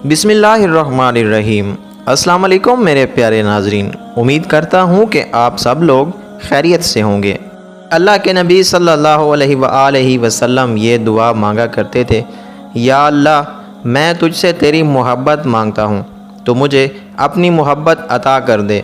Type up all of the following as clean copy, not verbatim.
بسم اللہ الرحمن الرحیم۔ السلام علیکم میرے پیارے ناظرین، امید کرتا ہوں کہ آپ سب لوگ خیریت سے ہوں گے۔ اللہ کے نبی صلی اللہ علیہ وآلہ وسلم یہ دعا مانگا کرتے تھے، یا اللہ میں تجھ سے تیری محبت مانگتا ہوں، تو مجھے اپنی محبت عطا کر دے،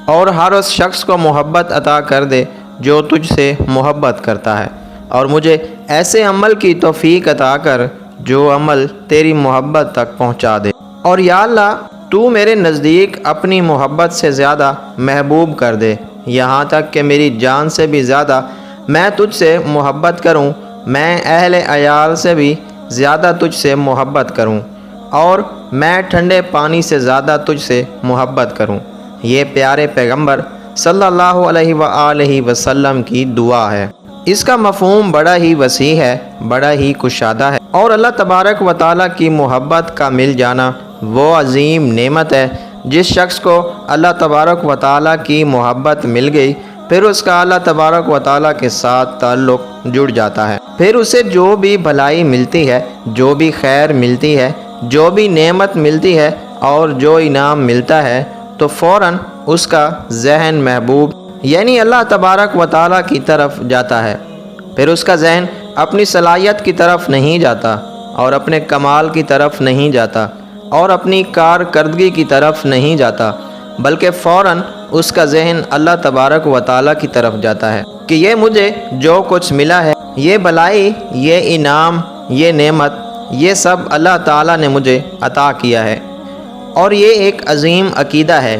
اور ہر اس شخص کو محبت عطا کر دے جو تجھ سے محبت کرتا ہے، اور مجھے ایسے عمل کی توفیق عطا کر جو عمل تیری محبت تک پہنچا دے، اور یا اللہ تو میرے نزدیک اپنی محبت سے زیادہ محبوب کر دے، یہاں تک کہ میری جان سے بھی زیادہ میں تجھ سے محبت کروں، میں اہل عیال سے بھی زیادہ تجھ سے محبت کروں، اور میں ٹھنڈے پانی سے زیادہ تجھ سے محبت کروں۔ یہ پیارے پیغمبر صلی اللہ علیہ وآلہ وسلم کی دعا ہے۔ اس کا مفہوم بڑا ہی وسیع ہے، بڑا ہی کشادہ ہے، اور اللہ تبارک و تعالیٰ کی محبت کا مل جانا وہ عظیم نعمت ہے۔ جس شخص کو اللہ تبارک و تعالیٰ کی محبت مل گئی، پھر اس کا اللہ تبارک و تعالیٰ کے ساتھ تعلق جڑ جاتا ہے، پھر اسے جو بھی بھلائی ملتی ہے، جو بھی خیر ملتی ہے، جو بھی نعمت ملتی ہے، اور جو انعام ملتا ہے، تو فوراً اس کا ذہن محبوب یعنی اللہ تبارک و تعالیٰ کی طرف جاتا ہے۔ پھر اس کا ذہن اپنی صلاحیت کی طرف نہیں جاتا، اور اپنے کمال کی طرف نہیں جاتا، اور اپنی کارکردگی کی طرف نہیں جاتا، بلکہ فوراً اس کا ذہن اللہ تبارک و تعالیٰ کی طرف جاتا ہے کہ یہ مجھے جو کچھ ملا ہے، یہ بھلائی، یہ انعام، یہ نعمت، یہ سب اللہ تعالیٰ نے مجھے عطا کیا ہے۔ اور یہ ایک عظیم عقیدہ ہے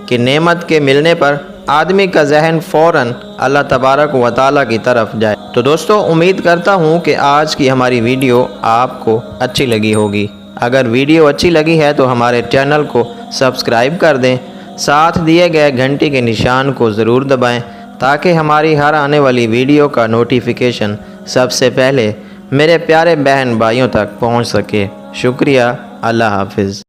کہ نعمت کے ملنے پر آدمی کا ذہن فوراً اللہ تبارک و تعالیٰ کی طرف جائے۔ تو دوستو، امید کرتا ہوں کہ آج کی ہماری ویڈیو آپ کو اچھی لگی ہوگی۔ اگر ویڈیو اچھی لگی ہے تو ہمارے چینل کو سبسکرائب کر دیں، ساتھ دیے گئے گھنٹی کے نشان کو ضرور دبائیں تاکہ ہماری ہر آنے والی ویڈیو کا نوٹیفیکیشن سب سے پہلے میرے پیارے بہن بھائیوں تک پہنچ سکے۔ شکریہ، اللہ حافظ۔